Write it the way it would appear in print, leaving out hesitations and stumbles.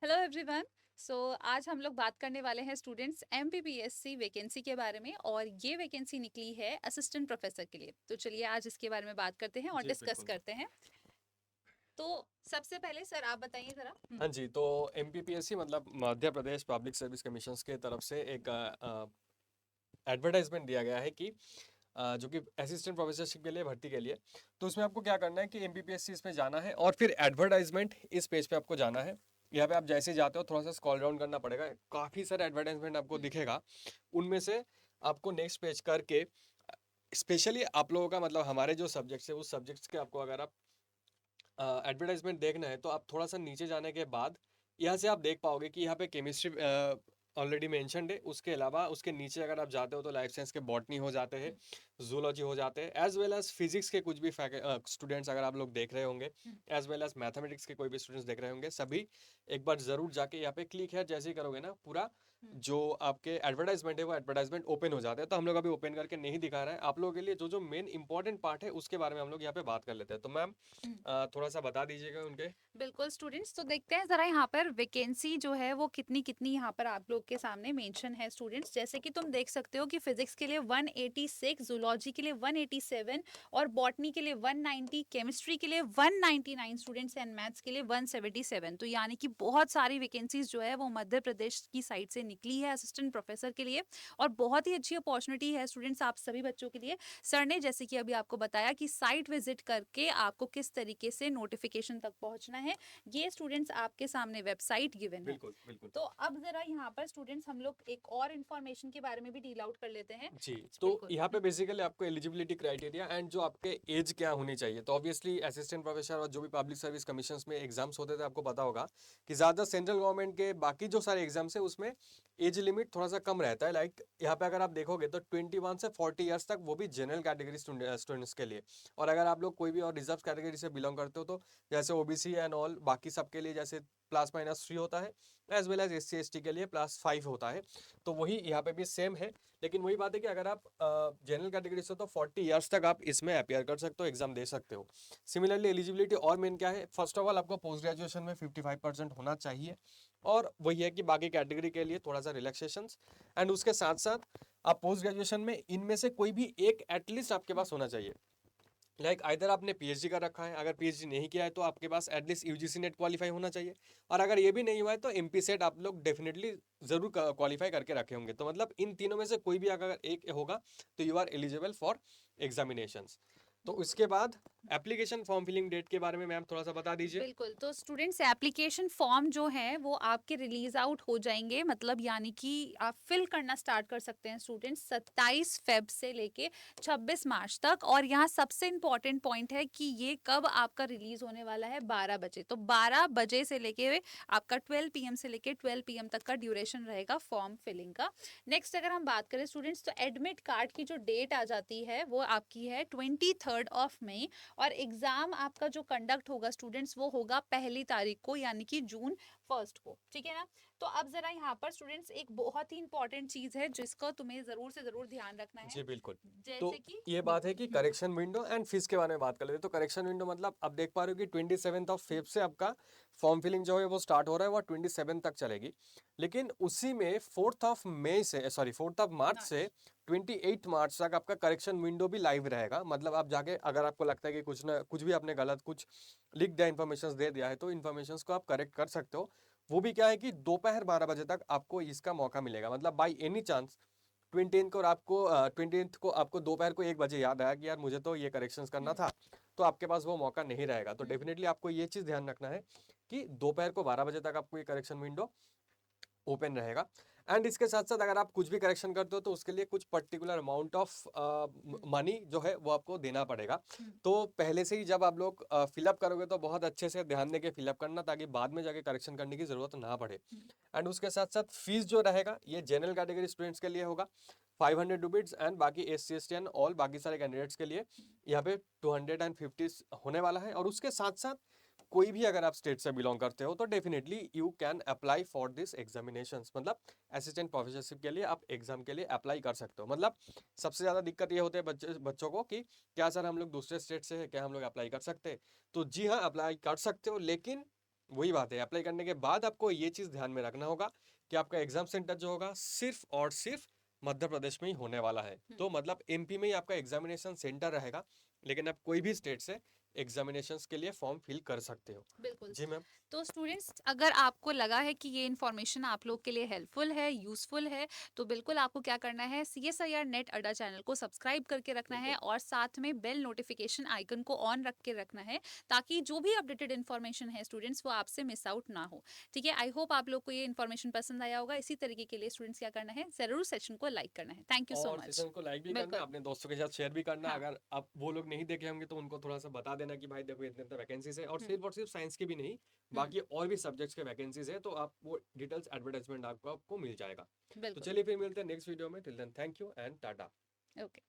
Hello everyone. आज हम लोग बात करने वाले हैं स्टूडेंट्स एमपीपीएससी वैकेंसी के बारे में, और ये वैकेंसी निकली है असिस्टेंट प्रोफेसर के लिए। तो चलिए आज इसके बारे में बात करते हैं और जी डिस्कस बिल्कुल। करते हैं। तो सबसे पहले सर आप बताइए जरा। हाँ जी, तो एमपीपीएससी मतलब Madhya Pradesh public service commissions के तरफ से एक एडवर्टाइजमेंट दिया गया है कि जो कि असिस्टेंट प्रोफेसरशिप के लिए भर्ती के लिए। तो उसमें आपको क्या करना है कि एमपीपीएससी इसमें जाना है और फिर एडवर्टाइजमेंट इस पेज पे आपको जाना है। यहाँ पे आप जैसे ही जाते हो थोड़ा सा स्क्रॉल डाउन करना पड़ेगा, काफ़ी सारे एडवर्टाइजमेंट आपको दिखेगा। उनमें से आपको नेक्स्ट पेज करके स्पेशली आप लोगों का मतलब हमारे जो सब्जेक्ट्स है उस सब्जेक्ट्स के आपको अगर आप एडवर्टाइजमेंट देखना है तो आप थोड़ा सा नीचे जाने के बाद यहाँ से आप देख पाओगे कि यहाँ पे केमिस्ट्री ऑलरेडी मेंशन्ड है। उसके अलावा उसके नीचे अगर आप जाते हो तो लाइफ साइंस के बॉटनी हो जाते हैं, जूलॉजी हो जाते हैं, एज वेल एज फिजिक्स के कुछ भी स्टूडेंट्स अगर आप लोग देख रहे होंगे, एज वेल एज मैथमेटिक्स के कोई भी स्टूडेंट्स देख रहे होंगे, सभी एक बार जरूर जाके यहाँ पे क्लिक है जैसे ही करोगे ना, पूरा जो आपके एडवर्टाइजमेंट है वो एडवर्टाइजमेंट ओपन हो जाता है। तो हम लोग अभी ओपन करके नहीं दिखा रहे हैं आप लोगों के लिए, जो जो मेन इंपॉर्टेंट पार्ट है उसके बारे में हम लोग यहाँ पे बात कर लेते हैं। तो मैम थोड़ा सा बता दीजिएगा उनके। बिल्कुल स्टूडेंट्स, तो देखते हैं जरा यहाँ पर वैकेंसी जो है वो कितनी कितनी यहाँ पर आप लोग के सामने मेंशन है स्टूडेंट्स। जैसे कि तुम देख सकते हो कि फिजिक्स के लिए 186, जूलॉजी के लिए 187 और बॉटनी के लिए 190, केमिस्ट्री के लिए 199 स्टूडेंट्स एंड मैथ्स के लिए 177। तो यानी कि बहुत सारी वैकेंसीज जो है वो मध्य प्रदेश की साइड से निकली है असिस्टेंट प्रोफेसर के लिए, और बहुत ही अच्छी अपॉर्चुनिटी है स्टूडेंट्स आप सभी बच्चों के लिए। सर ने जैसे कि अभी आपको बताया कि साइट विजिट करके आपको किस तरीके से नोटिफिकेशन तक पहुंचना है, ये स्टूडेंट्स आपके सामने वेबसाइट गिवन है। बिल्कुल बिल्कुल। तो अब जरा यहाँ पर स्टूडेंट्स हम लोग एक और इन्फॉर्मेशन के बारे में भी डील आउट कर लेते हैं। जी, तो बिल्कुल। यहाँ पे बेसिकली आपको एलिजिबिलिटी क्राइटेरिया एंड जो आपके एज क्या होनी चाहिए। तो ऑब्वियसली असिस्टेंट प्रोफेसर और जो भी पब्लिक सर्विस कमीशंस में एग्जाम्स होते थे आपको पता होगा कि ज़्यादा सेंट्रल गवर्नमेंट के बाकी जो सारे एग्जाम्स है उसमें एज लिमिट थोड़ा सा कम रहता है। लाइक यहाँ पे अगर आप देखोगे तो 21 से 40 ईयर्स तक, वो भी जनरल कैटेगरी स्टूडेंट्स के लिए। और अगर आप लोग कोई भी और रिजर्व कैटेगरी से बिलोंग करते हो तो जैसे ओबीसी एंड ऑल बाकी सबके लिए जैसे +- 3 होता है, as well as SC ST के लिए +5 होता है। तो वही यहाँ पे भी सेम है। लेकिन वही बात है कि अगर आप जनरल कैटेगरी से तो 40 ईयर्स तक आप इसमें अपियर कर सकते हो, एग्जाम दे सकते हो। सिमिलरली एलिजिबिलिटी और मेन क्या है, फर्स्ट ऑफ ऑल आपको पोस्ट ग्रेजुएशन में 55% होना चाहिए, और वही है कि बाकी कैटेगरी के लिए थोड़ा सा रिलैक्सेशन। एंड उसके साथ साथ आप पोस्ट ग्रेजुएशन में इनमें से कोई भी एक एटलीस्ट आपके पास होना चाहिए। लाइक आइदर आपने पीएचडी कर रखा है, अगर पीएचडी नहीं किया है तो आपके पास एटलीस्ट यूजीसी नेट क्वालिफाई होना चाहिए, और अगर ये भी नहीं हुआ है तो एमपी सेट आप लोग डेफिनेटली जरूर क्वालिफाई करके रखे होंगे। तो मतलब इन तीनों में से कोई भी अगर एक होगा तो you are eligible for examinations. तो इसके बाद एप्लीकेशन फॉर्म फिलिंग डेट के बारे में मैम थोड़ा सा बता दीजिए। बिल्कुल, तो स्टूडेंट्स एप्लीकेशन फॉर्म जो है वो आपके रिलीज आउट हो जाएंगे, मतलब यानी कि आप फिल करना स्टार्ट कर सकते हैं स्टूडेंट्स 27 फेब से लेके 26 मार्च तक। और यहाँ सबसे इम्पॉर्टेंट पॉइंट है कि ये कब आपका रिलीज होने वाला है, 12 बजे। तो 12 बजे से लेके आपका 12 PM से लेके 12 PM तक का ड्यूरेशन रहेगा फॉर्म फिलिंग का। नेक्स्ट अगर हम बात करें स्टूडेंट्स, तो एडमिट कार्ड की जो डेट आ जाती है वो आपकी है 23 मई, और एग्जाम आपका जो कंडक्ट होगा स्टूडेंट्स वो होगा 1 तारीख को, यानी कि जून 1 को। ठीक है ना। तो अब जरा यहाँ पर स्टूडेंट्स एक बहुत ही इंपॉर्टेंट चीज है जिसका तुम्हें जरूर से जरूर ध्यान रखना है। जी बिल्कुल। तो जैसे कि ये बात है कि करेक्शन विंडो एंड फीस के बारे में बात कर लेते हैं। तो करेक्शन विंडो मतलब अब देख पा रहे हो कि 27 फेब से आपका फॉर्म फिलिंग जो है वो स्टार्ट हो रहा है, वो 27 तक चलेगी। लेकिन उसी में 4 से 4 मार्च से 28 मार्च तक आपका करेक्शन विंडो भी लाइव रहेगा। मतलब आप जाके अगर आपको लगता है कि कुछ ना कुछ भी आपने गलत कुछ लिख दिया, इन्फॉर्मेशन दे दिया है, तो इन्फॉर्मेशन को आप करेक्ट कर सकते हो। वो भी क्या है कि दोपहर 12 बजे तक आपको इसका मौका मिलेगा। मतलब बाई एनी चांस 20th को आपको दोपहर को 1 बजे याद आया कि यार मुझे तो ये करेक्शंस करना था, तो आपके पास वो मौका नहीं रहेगा। तो डेफिनेटली आपको ये चीज़ ध्यान रखना है कि दोपहर को 12 बजे तक आपको ये करेक्शन विंडो ओपन रहेगा। एंड इसके साथ साथ अगर आप कुछ भी करेक्शन करते हो तो उसके लिए कुछ पर्टिकुलर अमाउंट ऑफ मनी जो है वो आपको देना पड़ेगा। तो पहले से ही जब आप लोग फिलअप करोगे तो बहुत अच्छे से ध्यान देके फिलअप करना, ताकि बाद में जाके करेक्शन करने की जरूरत ना पड़े। एंड उसके साथ साथ फीस जो रहेगा ये जनरल कैटेगरी स्टूडेंट्स के लिए होगा 500 रुपीज, एंड बाकी SC ST एंड ऑल बाकी सारे कैंडिडेट्स के लिए यहाँ पे 250 होने वाला है। और उसके साथ साथ कोई भी अगर आप स्टेट से बिलोंग करते हो तो definitely you can apply for this examinations. मतलब असिस्टेंट प्रोफेसरशिप के लिए आप एग्जाम के लिए अप्लाई कर सकते हो। मतलब सबसे ज़्यादा दिक्कत ये होती है बच्चों को कि क्या सर हम लोग दूसरे स्टेट से हैं, क्या हम लोग अप्लाई कर सकते हैं? तो जी हाँ, अप्लाई कर सकते हो, लेकिन वही बात है, अप्लाई करने के बाद आपको ये चीज़ ध्यान में रखना होगा कि आपका एग्जाम सेंटर जो होगा सिर्फ और सिर्फ मध्य प्रदेश में ही होने वाला है। तो मतलब एमपी में ही आपका एग्जामिनेशन सेंटर रहेगा, लेकिन आप कोई भी स्टेट से एग्जामिनेशंस के लिए फॉर्म फिल कर सकते हो। बिल्कुल। जी मैम। तो स्टूडेंट्स, अगर आपको लगा है कि ये इन्फॉर्मेशन आप लोग के लिए हेल्पफुल है, यूजफुल है, तो बिल्कुल आपको क्या करना है, CSIR नेट अड्डा चैनल को सब्सक्राइब करके रखना है और साथ में बेल नोटिफिकेशन आइकन को ऑन रख के रखना है, ताकि जो भी अपडेटेड इन्फॉर्मेशन है स्टूडेंट्स, वो आपसे मिस आउट ना हो। ठीक है, आई होप आप लोग को ये इन्फॉर्मेशन पसंद आया होगा। इसी तरीके के लिए स्टूडेंट्स क्या करना है, जरूर सेशन को लाइक करना है। थैंक यू सो और मच। सेशन को लाइक भी करना है, बिल्कुल। अपने दोस्तों के साथ शेयर भी करना है। हाँ। अगर आप वो लोग नहीं देखे होंगे तो उनको थोड़ा सा बता देना कि भाई देखो इतने इतने वैकेंसीज है, और सिर्फ साइंस की भी नहीं, हम्म। बाकी और भी सब्जेक्ट्स के वैकेंसीज है, तो आप वो डिटेल्स एडवर्टाइजमेंट आपको आपको मिल जाएगा। तो बिल्कुल। चलिए फिर मिलते हैं नेक्स्ट वीडियो में। Till then thank you and tata. Okay.